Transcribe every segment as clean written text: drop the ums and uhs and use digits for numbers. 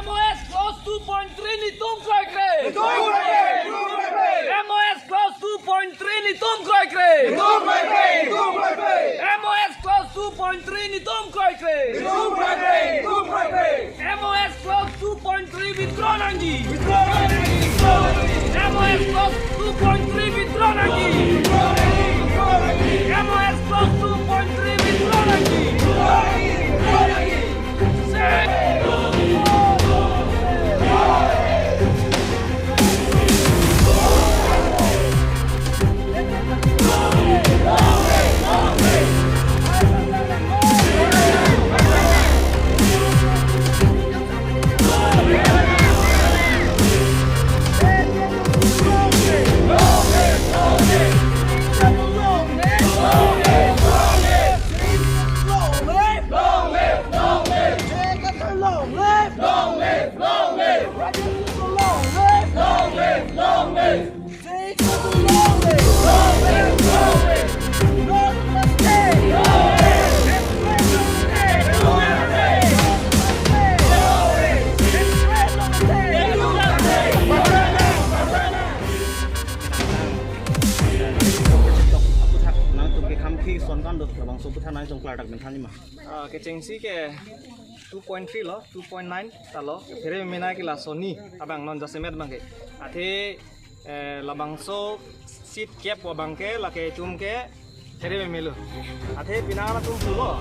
MOS close 2.3 ni tum koi kre. MOS close 2.3 ni tum koi kre. MOS close 2.3 ni tum koi kre. MOS close 2.3 withdraw nanji. MOS close 2.3 withdraw nanji. MOS close 2.3 withdraw nanji. cái chính sĩ cái 2.3 lo 2.9 ta lo thế mình nói cái là Sony abang non jasa med bang cái thế là bang so seat cap của bang cái là cái chum cái thế mình lo thế pina là chum lo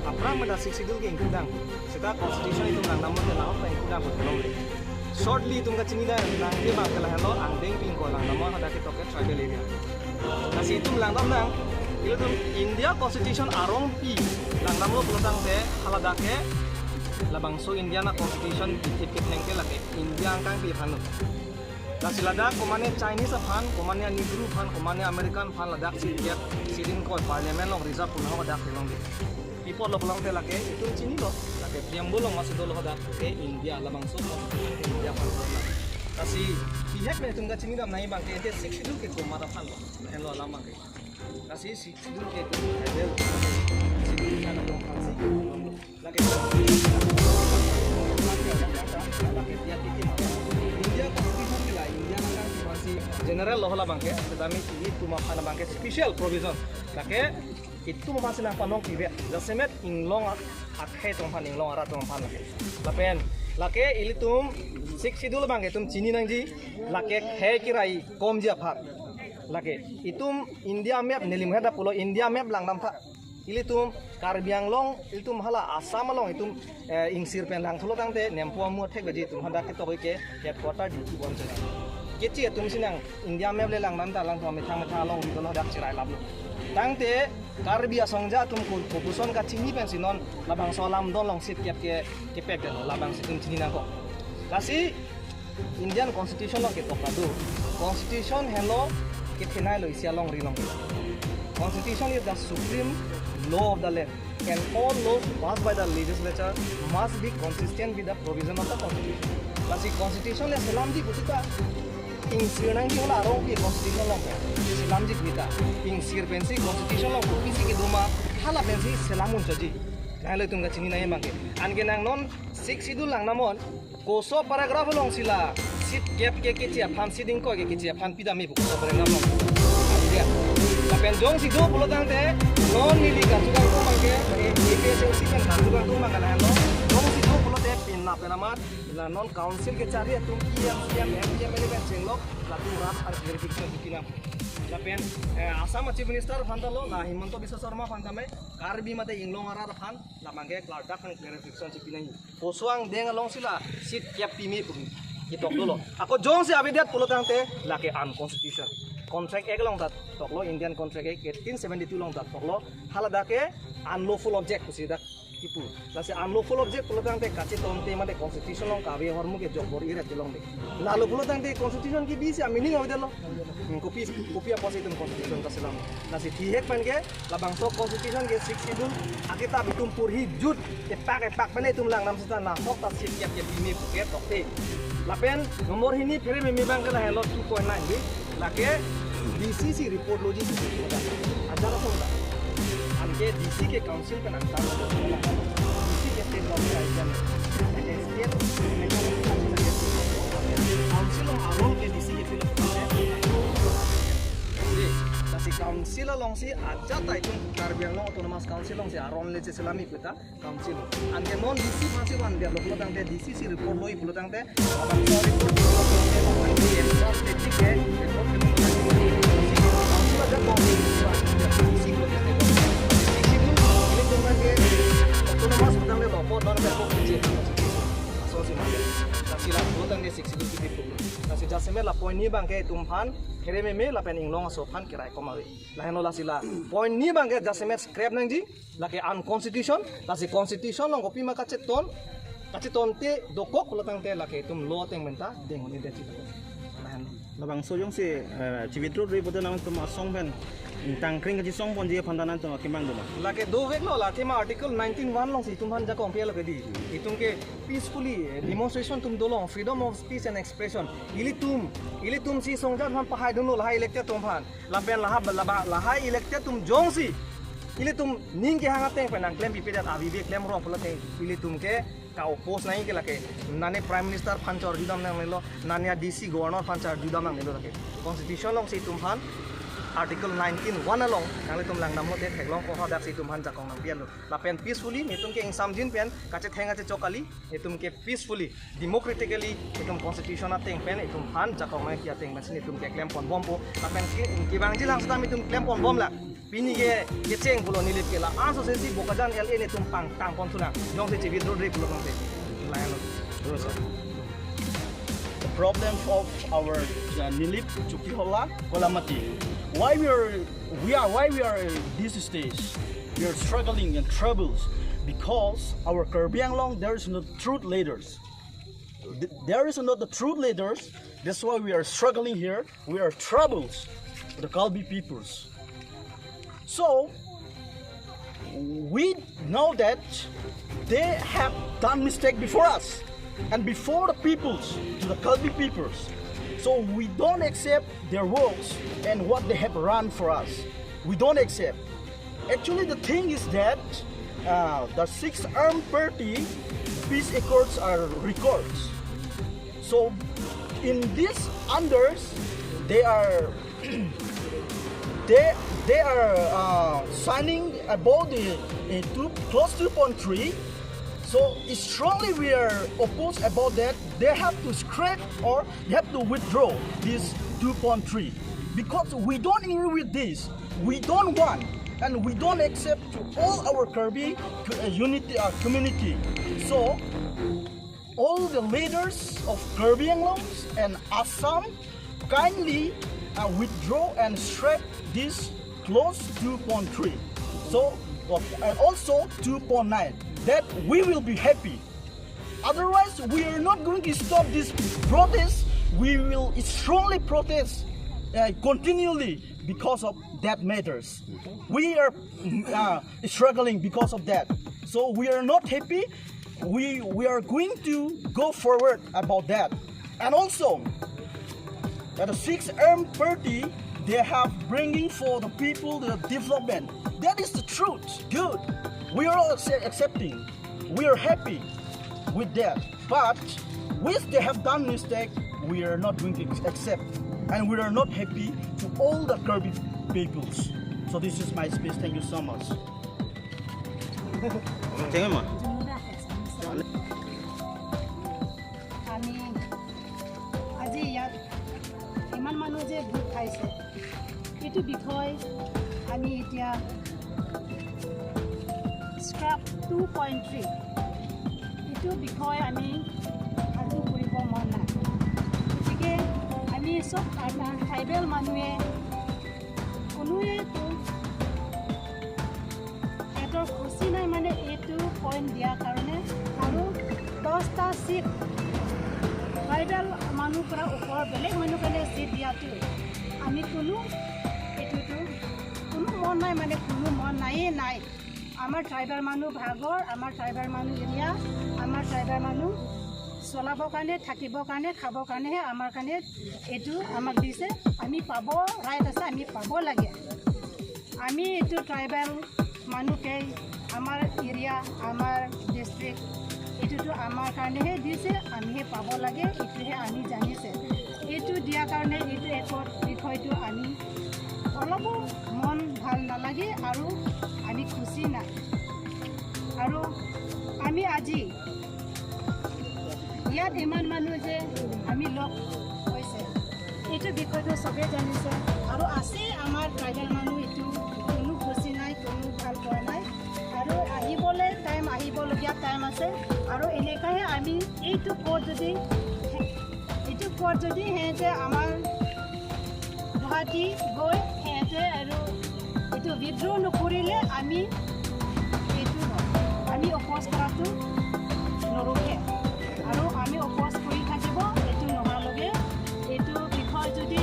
apna mình đã xích xích cái income dang seda constitution itu nang namun cái nào phải income dang của nó shortly tum cái chini da nang cái bang cái là hello ang deng pin ko lang namun ada kita ke tribal area nasi itu lang dam itu India constitution arong pi lang namlo pelotang te halada ke labang so India na constitution tip hengke lake India angkang pi phanu lasilada komane Chinese phan komane Negro phan komane American phan ladak sikiat sidin ko parliament long reserve pun ho dak long di people lo pelong te lake itu chini lo lake preamble long masih dolo hodak ke India labang so India phan kasi pihak me tungga chini dam nai bang ke sikhidu ke ko mara phan lo hello lama ke kasi sikhidu ke ko level sikhidu kana dong kasi lake India constitution kila India nang masih general lohola bangke tetapi ini cuma kana bangke special provision lake itu masih nang panong kibe jasemet inglong akhe tongpan inglong ara tongpan lapen lake ili tum sik sidul bangke tum chini nang ji lake khe kirai kom ji aphat lake itum India map nelim hada pulo India map langdam tha ili tum Karbi Anglong itum hala Assam long itum ingsir pen lang tholo tangte nempo mu thek baji tum handa ke toke ke headquarter di bon jana kechi tum sinang India map le lang nan ta lang thome thang tha long dolo dak chirai lab tangte Karbi asongja tum ko fokuson ka chini pen sinon labang solam don long sit kep ke pek labang situm chini na ko kasi Indian constitution lo ke tokadu constitution hello ke thenai lo isia long ri long constitution is the supreme law of the land and all laws passed by the legislature must be consistent with the provision of the constitution. Kasi constitution le selam di busita ingsir nang di ola arong ki constitution long selam di kita ingsir pensi constitution long pisi ki duma hala pensi selamun saji nang le tungga chini nai mangke ange nang non 6 sidul lang namon koso paragraph long sila sit gap ke kicia phan siding ko ke kicia phan pidami bu ko paragraph long dia lapen jong sidu pulo tang te non nili ka tukang tu mangke EPSC kan tukang tu mangana no jong sidu pulo te pin na penamat la non council ke cari tu kiam ele ben senglok la tu ras ar verification dikina lapen Assam Chief Minister phantalo la Himanta Biswa Sarma phantame karbi mate inglong arar phan la mangke klardak kan verification dikina poswang deng along sila sit kep pimi pumi itok dulu ako jong si abidat pulo tang te la ke unconstitution contract ek long dat toklo Indian contract ek 1872 long dat toklo halada ke unlawful object kusida tipu lase unlawful object pulo tang te kachi tomte mate constitution long kabe hormu ke jobor ire tilong de lalu pulo tang te constitution ki bisa meaning of delo kopi apa sih itu constitution ka selam lase thihek pan ke labang so constitution ke 6 schedule akita bitum purhi jut epak bane tum lang nam sita na hok ta sit ke bimi ke tokte lapen nomor ini phere me bang kala hello 2.9 bi lake DCC report logi ajar sonda anke DC के council का नाम था DC के state government आइजन state council of आरोल के DC के फिलप kasi council long si aja ta itu karbiang long autonomous council long si aron le selami kita council anke non DC masih wan dia lo tang te DC si report loi pulo tang te abang so report pulo tang te abang di enforce tetik ke report ke council aja ko DC ko te autonomous putang le lopo don be ko kecil so si mate kasi la putang de 60 gitu kasi jaseme la point ni bang ke tumpan kere me la pen inglong so phan kirai komawi la heno la sila point ni bang ke jaseme scrap nang ji la ke unconstitution la si constitution long kopi ma kache ton te dokok latang te la ke tum lo teng menta deng ni de chi la heno labang so jong se chivitro ri bodo nang tum asong ben tangkring ka song pon je phandanan to kimang duma lake do vek lo lathi ma article 19:1 long si tum han ja kompia lo di itum ke peacefully demonstration tum do long freedom of speech and expression ili tum si song ja han pahai dun lo la elected tum han la pen la ha elected tum jong si ili tum ning ke hanga teng penang claim bipeda abi be claim ro pula teng ili tum ke ka oppose nahi ke lake nane prime minister phanchor judam nang lo nania DC governor phanchor judam nang lo lake constitution long si tum han article 19:1 along kali tum lang namo te theklong ko hodak si tum han jakong nang pian lo la pen peacefully nitum ke insam jin pen kache thenga che chokali nitum ke peacefully democratically nitum constitution a teng pen nitum han jakong mai kia teng masin nitum ke claim pon bombo la pen ki bang jilang sta nitum claim pon bom la pini ke cheng bulo nilip ke la aso se si bokajan LA nitum pang tang pon tuna jong se chibi road rip lo tong te la lo the problem of our Nilip Chukihola Kolamati. Why we are in this stage? We are struggling in troubles because our Kerbiang Long there is no truth leaders. There is not the truth leaders. That's why we are struggling here. We are troubles for the Kalbi peoples. So we know that they have done mistake before us and before the peoples, to the Kalbi peoples. So we don't accept their works and what they have run for us. We don't accept. Actually, the thing is that the 6th Armed Party peace accords are records. So in these unders, they are signing about the clause 2.3. So strongly we are opposed about that. They have to scrap or they have to withdraw this 2.3 because we don't agree with this. We don't want and we don't accept to all our Kirby unity community. So all the leaders of Kirby Anglongs and Assam kindly withdraw and scrap this clause 2.3. So and also 2.9. That we will be happy. Otherwise, we are not going to stop this protest. We will strongly protest continually because of that matters. We are struggling because of that. So we are not happy. We are going to go forward about that. And also, that the 6th Armed Party, they have bringing for the people the development. That is the truth. Good. We are all accepting. We are happy. with that. But which they have done mistake, we are not going to accept, and we are not happy to all the Kirby peoples. So this is my speech. Thank you so much. আমি আজি ইয়াত ইমান মানুহ যে গোট খাইছে এইটো বিষয় আমি এতিয়া স্ক্ৰাপ 2.3 এইটো বিষয় আমি আজি কৰিব মন নাই গতিকে আমি চব ট্ৰাইবেল মানুহে কোনোৱেতো এটাৰ খুচি নাই মানে এইটো পইণ্ট দিয়াৰ কাৰণে আৰু 10টা চিট ট্ৰাইবেল মানুহ পৰা ওপৰ বেলেগ মানুহ কাৰণে চিট দিয়াটো আমি কোনো এইটোতো কোনো মন নাই মানে কোনো মন নায়েই নাই আমাৰ ট্ৰাইবেল মানুহ ভাগৰ আমাৰ ট্ৰাইবেল মানুহ এৰিয়া আমাৰ ট্ৰাইবেল মানুহ চলাবৰ কাৰণে থাকিবৰ কাৰণে খাবৰ কাৰণেহে আমাৰ কাৰণে এইটো আমাক দিছে আমি পাব ৰাইট আছে আমি পাব লাগে আমি এইটো ট্ৰাইবেল মানুহকে আমাৰ এৰিয়া আমাৰ ডিষ্ট্ৰিক্ট এইটোতো আমাৰ কাৰণেহে দিছে আমিহে পাব লাগে এইটোহে আমি জানিছে এইটো দিয়াৰ কাৰণে এইটো একত বিষয়টো আমি অলপো মন ভাল নালাগে আৰু আমি খুচি নাই আৰু আমি আজি ইয়াত ইমান মানুহ যে আমি লগ হৈছে এইটো বিষয়টো চবেই জানিছে আৰু আছে আমাৰ ট্ৰাইবেল মানুহ এইটো কোনো খুচি নাই কোনো ভাল পোৱা নাই আৰু আহিবলৈ টাইম আহিবলগীয়া টাইম আছে আৰু এনেকৈহে আমি এইটো কোৰ্ট যদি সিহঁতে আমাৰ গুৱাহাটী গৈ সিহঁতে আৰু এইটো বিদ্ৰোহ নকৰিলে আমি এইটো আমি অপ'জ কৰাটো নৰখে আৰু আমি অপ'জ কৰি থাকিব এইটো নোহোৱালৈকে এইটো বিষয় যদি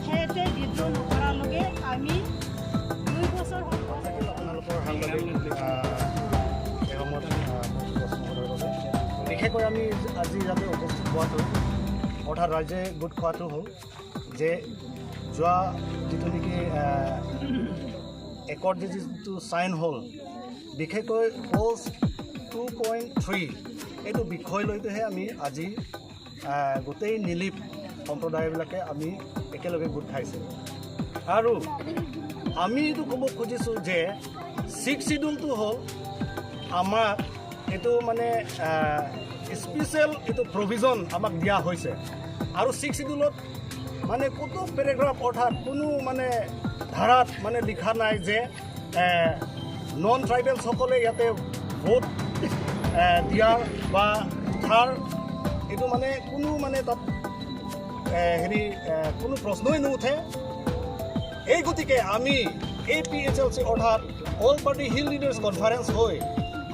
সিহঁতে বিদ্ৰোহ নকৰালৈকে আমি 2 বছৰ আপোনালোকৰ সাংবাদিক বিশেষকৈ আমি আজি ইয়াতে উপস্থিত হোৱাটো অৰ্থাৎ ৰাইজে গোট খোৱাটো হ'ল যে যোৱা যিটো নেকি একৰ্ড যিটো চাইন হ'ল বিশেষকৈ ক্ল'জ 2.3 এইটো বিষয় লৈকেহে আমি আজি গোটেই নিলিপ সম্প্ৰদায়বিলাকে আমি একেলগে গোট খাইছোঁ আৰু আমি এইটো ক'ব খুজিছোঁ যে 6 শিডিউলটো হ'ল আমাক এইটো মানে স্পেচিয়েল এইটো প্ৰভিজন আমাক দিয়া হৈছে আৰু 6 শিডিউলত মানে কোনো পেৰেগ্ৰাফ অৰ্থাৎ কোনো মানে ধাৰাত মানে লিখা নাই যে নন ট্ৰাইবেলসকলে ইয়াতে ভোট দিয়াৰ বা উঠাৰ এইটো মানে কোনো মানে তাত কোনো প্ৰশ্নই নুঠে এই গতিকে আমি APHLC অৰ্থাৎ all party hill leaders conference হৈ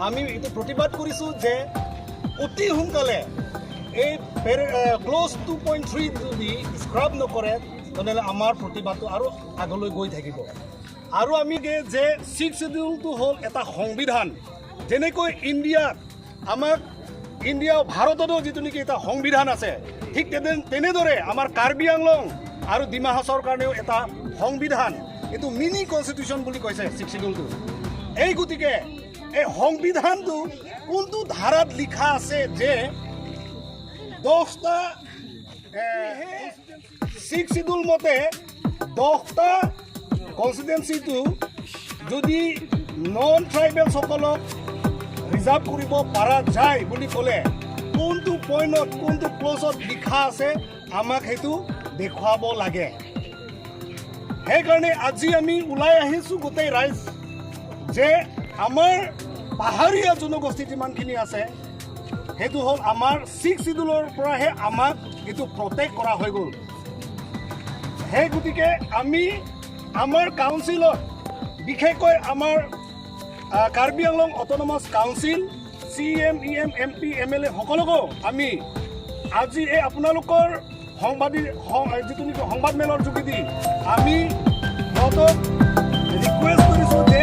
আমি এইটো প্ৰতিবাদ কৰিছোঁ যে অতি সোনকালে এই ক্ল'জ 2.3 যদি স্ক্ৰাব নকৰে তেনেহ'লে আমাৰ প্ৰতিবাদটো আৰু আগলৈ গৈ থাকিব আৰু আমি যে 6 শিডিউলটো হ'ল এটা সংবিধান যেনেকৈ ইণ্ডিয়াত আমাক ভাৰততো যিটো নেকি এটা সংবিধান আছে ঠিক তেনেদৰে আমাৰ কাৰ্বি আংলং আৰু ডিমা হাছাওৰ কাৰণেও এটা সংবিধান এইটো মিনি কনষ্টিটিউশ্যন বুলি কৈছে 6 শিডিউলটো এই গতিকে এই সংবিধানটো কোনটো ধাৰাত লিখা আছে যে 10টা 6 শিডিউল মতে 10টা কনষ্টিটুৱেঞ্চিটো যদি নন ট্ৰাইবেলসকলক ৰিজাৰ্ভ কৰিব পৰা যায় বুলি ক'লে কোনটো পইণ্টত কোনটো ক্ল'জত লিখা আছে আমাক সেইটো দেখুৱাব লাগে সেইকাৰণে আজি আমি ওলাই আহিছোঁ গোটেই ৰাইজ যে আমাৰ পাহাৰীয়া জনগোষ্ঠী যিমানখিনি আছে সেইটো হ'ল আমাৰ 6 শিডিউলৰ পৰাহে আমাক এইটো প্ৰটেক্ট কৰা হৈ গ'ল সেই গতিকে আমি আমাৰ কাউন্সিলত বিশেষকৈ আমাৰ Karbi Anglong autonomous council CM EM MP MLA সকলোকো আমি আজি এই আপোনালোকৰ যিটো নেকি সংবাদমেলৰ যোগেদি আমি সিহঁতক ৰিকুৱেষ্ট কৰিছোঁ যে